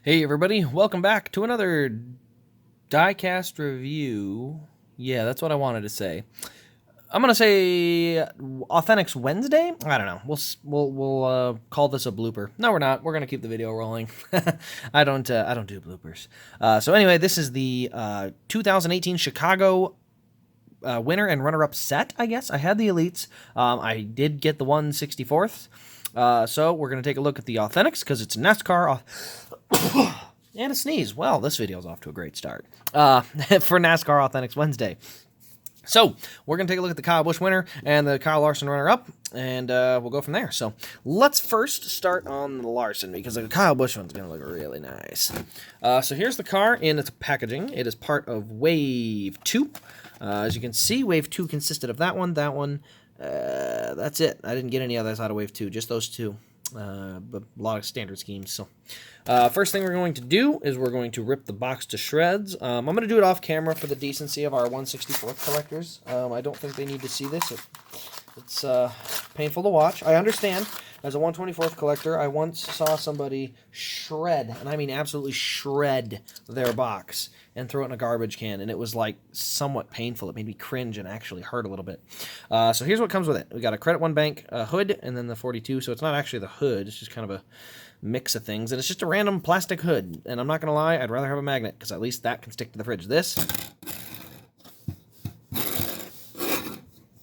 Hey everybody, welcome back to another diecast review. Yeah, that's what I wanted to say. I'm gonna say Authentics Wednesday. I don't know. We'll call this a blooper. No, we're not. We're gonna keep the video rolling. I don't do bloopers. So anyway, this is the 2018 Chicago winner and runner-up set. I guess I had the elites. I did get the 164th. So we're gonna take a look at the Authentics because it's NASCAR. And a sneeze. Well, this video's off to a great start for NASCAR Authentics Wednesday. So, we're going to take a look at the Kyle Busch winner and the Kyle Larson runner-up, and we'll go from there. So, let's first start on the Larson, because the Kyle Busch one's going to look really nice. So, here's the car in its packaging. It is part of Wave 2. As you can see, Wave 2 consisted of that one, that's it. I didn't get any others out of Wave 2, just those two. But a lot of standard schemes. So, first thing we're going to do is we're going to rip the box to shreds. I'm going to do it off camera for the decency of our 164th collectors. I don't think they need to see this. It's painful to watch. I understand. As a 124th collector, I once saw somebody shred, and I mean absolutely shred, their box and throw it in a garbage can, and it was like somewhat painful. It made me cringe and actually hurt a little bit. So here's what comes with it. We got a Credit One Bank hood, and then the 42. So it's not actually the hood. It's just kind of a mix of things, and it's just a random plastic hood. And I'm not gonna lie, I'd rather have a magnet because at least that can stick to the fridge. This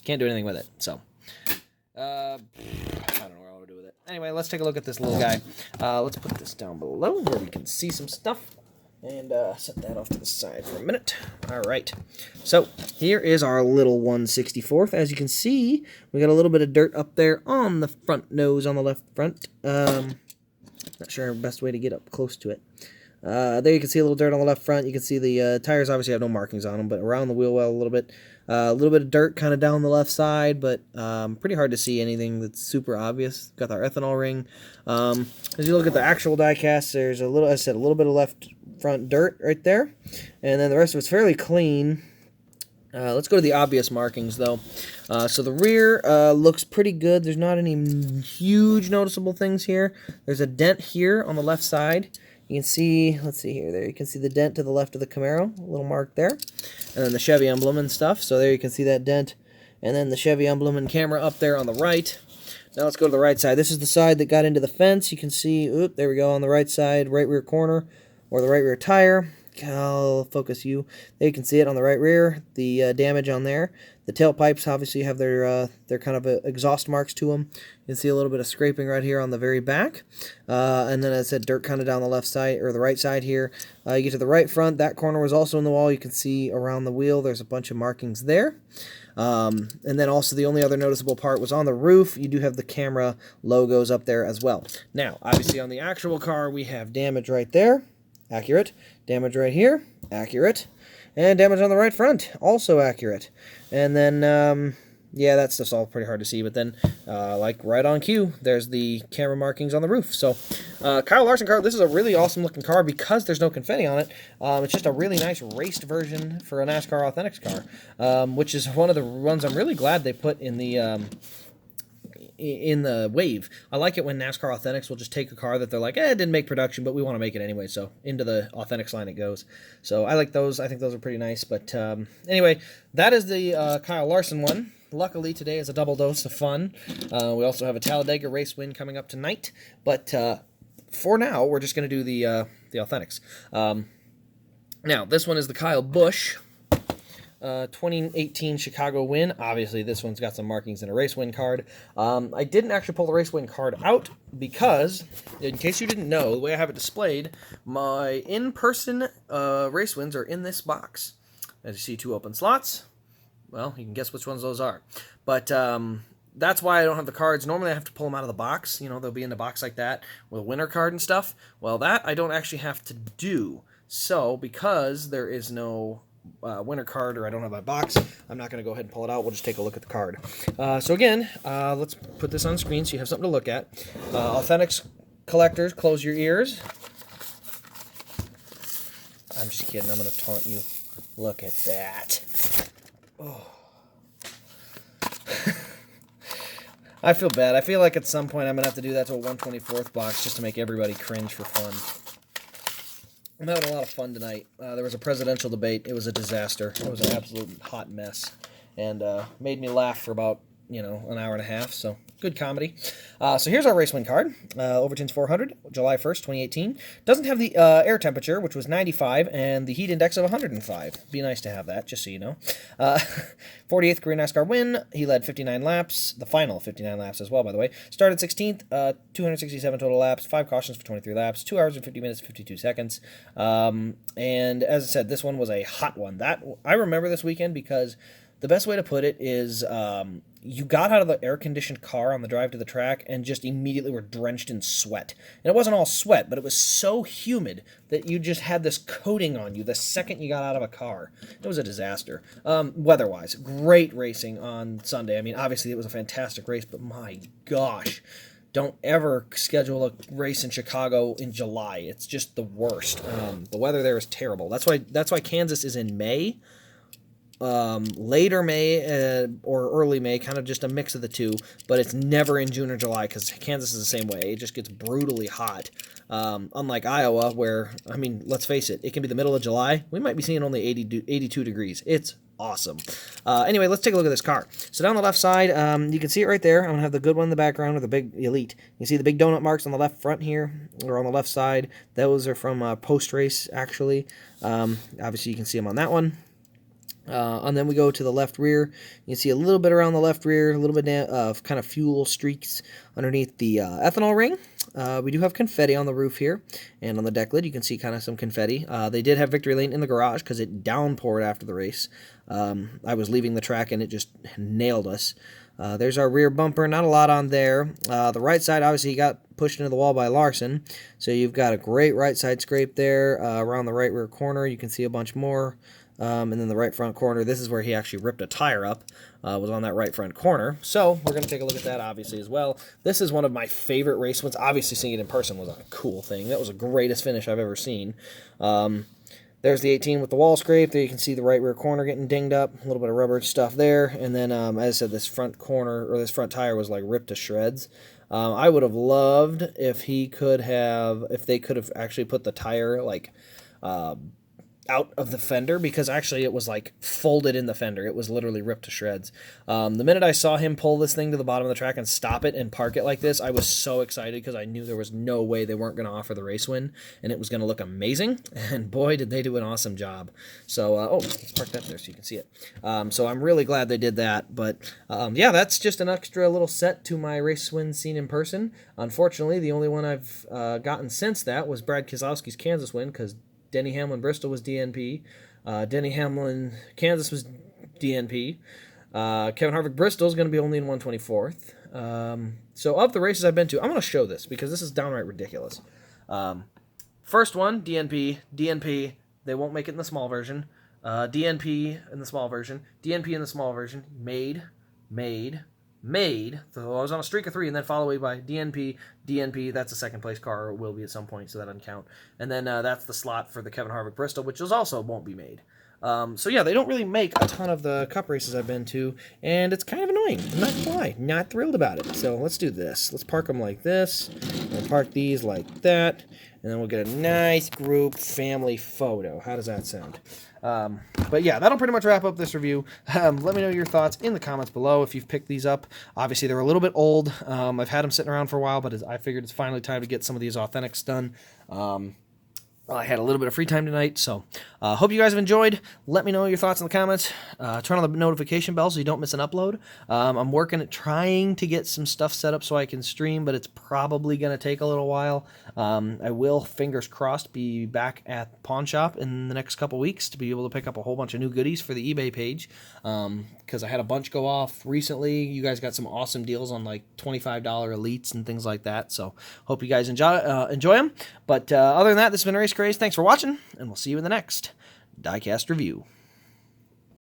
can't do anything with it. So I don't know what I'll do with it. Anyway, let's take a look at this little guy. Let's put this down below where we can see some stuff. And set that off to the side for a minute. All right. So here is our little 164th. As you can see, we got a little bit of dirt up there on the front nose on the left front. Not sure the best way to get up close to it. There you can see a little dirt on the left front. You can see the tires obviously have no markings on them, but around the wheel well a little bit. A little bit of dirt kind of down the left side, but pretty hard to see anything that's super obvious. Got our ethanol ring. As you look at the actual diecast, there's a little, a little bit of left front dirt right there, and then the rest of it's fairly clean. Let's go to the obvious markings though. So the rear looks pretty good. There's not any huge noticeable things here. There's a dent here on the left side. You can see, let's see here, there you can see the dent to the left of the Camaro, a little mark there, and then the Chevy emblem and stuff. So there you can see that dent, and then the Chevy emblem and camera up there on the right. Now let's go to the right side. This is the side that got into the fence. You can see, oop, there we go on the right side, right rear corner, or the right rear tire. I'll focus you. There you can see it on the right rear, the damage on there. The tailpipes obviously have their kind of exhaust marks to them. You can see a little bit of scraping right here on the very back. And then as I said, dirt kind of down the left side, or the right side here. You get to the right front, that corner was also in the wall. You can see around the wheel, there's a bunch of markings there. And then also the only other noticeable part was on the roof. You do have the camera logos up there as well. Now, obviously on the actual car, we have damage right there. Accurate. Damage right here. Accurate. And damage on the right front. Also accurate. And then, yeah, that stuff's all pretty hard to see. But then, like right on cue, there's the camera markings on the roof. So, Kyle Larson car, this is a really awesome looking car because there's no confetti on it. It's just a really nice raced version for a NASCAR Authentics car, which is one of the ones I'm really glad they put in the Wave. I like it when NASCAR Authentics will just take a car that they're like, it didn't make production, but we want to make it anyway, so into the Authentics line it goes. So I like those. I think those are pretty nice. But anyway, that is the Kyle Larson one. Luckily, today is a double dose of fun. We also have a Talladega race win coming up tonight. But for now, we're just going to do the Authentics. Now, this one is the Kyle Busch 2018 Chicago win. Obviously, this one's got some markings and a race win card. I didn't actually pull the race win card out because, in case you didn't know, the way I have it displayed, my in-person race wins are in this box. As you see, 2 open slots. Well, you can guess which ones those are. But that's why I don't have the cards. Normally, I have to pull them out of the box. You know, they'll be in the box like that with a winner card and stuff. Well, that I don't actually have to do. So, because there is no winner card, or I don't have my box, I'm not going to go ahead and pull it out. We'll just take a look at the card. So again, let's put this on screen so you have something to look at. Authentics collectors, close your ears. I'm just kidding. I'm going to taunt you. Look at that. Oh. I feel bad. I feel like at some point I'm going to have to do that to a 1/24th box just to make everybody cringe for fun. I'm having a lot of fun tonight. There was a presidential debate. It was a disaster. It was an absolute hot mess, and made me laugh for about an hour and a half. So good comedy. So here's our race win card. Overton's 400, July 1st, 2018. Doesn't have the air temperature, which was 95, and the heat index of 105. Be nice to have that, just so you know. 48th career NASCAR win. He led 59 laps, the final 59 laps as well, by the way. Started 16th, 267 total laps, 5 cautions for 23 laps, 2 hours and 50 minutes, 52 seconds. And as I said, this one was a hot one. I remember this weekend because the best way to put it is you got out of the air-conditioned car on the drive to the track and just immediately were drenched in sweat. And it wasn't all sweat, but it was so humid that you just had this coating on you the second you got out of a car. It was a disaster. Weather-wise, great racing on Sunday. I mean, obviously it was a fantastic race, but my gosh, don't ever schedule a race in Chicago in July. It's just the worst. The weather there is terrible. That's why Kansas is in May. Later May or early May, kind of just a mix of the two, but it's never in June or July because Kansas is the same way. It just gets brutally hot. Unlike Iowa, where, I mean, let's face it, it can be the middle of July. We might be seeing only 82 degrees. It's awesome. Anyway, let's take a look at this car. So down the left side, you can see it right there. I'm going to have the good one in the background with the big Elite. You can see the big donut marks on the left front here, or on the left side. Those are from post-race, actually. Obviously, you can see them on that one. And then we go to the left rear. You can see a little bit around the left rear, a little bit of kind of fuel streaks underneath the ethanol ring. We do have confetti on the roof here, and on the deck lid you can see kind of some confetti. They did have victory lane in the garage because it downpoured after the race. I was leaving the track and it just nailed us. There's our rear bumper, not a lot on there. The right side, obviously, he got pushed into the wall by Larson, so you've got a great right side scrape there. Around the right rear corner, you can see a bunch more. And then the right front corner, this is where he actually ripped a tire up, was on that right front corner. So we're going to take a look at that, obviously, as well. This is one of my favorite race ones. Obviously, seeing it in person was a cool thing. That was the greatest finish I've ever seen. There's the 18 with the wall scrape. There you can see the right rear corner getting dinged up. A little bit of rubber stuff there. And then, as I said, this front corner, or this front tire was like ripped to shreds. I would have loved if they could have actually put the tire, like, out of the fender, because actually it was like folded in the fender. It was literally ripped to shreds. The minute I saw him pull this thing to the bottom of the track and stop it and park it like this, I was so excited because I knew there was no way they weren't going to offer the race win and it was going to look amazing. And boy, did they do an awesome job. So, let's park that there so you can see it. So I'm really glad they did that. But yeah, that's just an extra little set to my race win seen in person. Unfortunately, the only one I've gotten since that was Brad Keselowski's Kansas win, because Denny Hamlin Bristol was DNP. Denny Hamlin Kansas was DNP. Kevin Harvick Bristol is going to be only in 124th. So of the races I've been to, I'm going to show this because this is downright ridiculous. First one, DNP. They won't make it in the small version. DNP in the small version. DNP in the small version. Made. So I was on a streak of 3, and then followed by DNP. That's a second place car, or will be at some point, so that doesn't count. And then that's the slot for the Kevin Harvick Bristol, which also won't be made. So yeah, they don't really make a ton of the cup races I've been to, and it's kind of annoying. I'm not gonna lie, not thrilled about it. So let's do this. Let's park them like this. We'll park these like that, and then we'll get a nice group family photo. How does that sound? But yeah, that'll pretty much wrap up this review. Let me know your thoughts in the comments below if you've picked these up. Obviously, they're a little bit old. I've had them sitting around for a while, but I figured it's finally time to get some of these authentics done. I had a little bit of free time tonight, so hope you guys have enjoyed. Let me know your thoughts in the comments. Turn on the notification bell so you don't miss an upload. I'm working at trying to get some stuff set up so I can stream, but it's probably going to take a little while. I will, fingers crossed, be back at Pawn Shop in the next couple weeks to be able to pick up a whole bunch of new goodies for the eBay page, because I had a bunch go off recently. You guys got some awesome deals on like $25 Elites and things like that, so hope you guys enjoy them. But other than that, this has been Race Craze. Thanks for watching, and we'll see you in the next diecast review.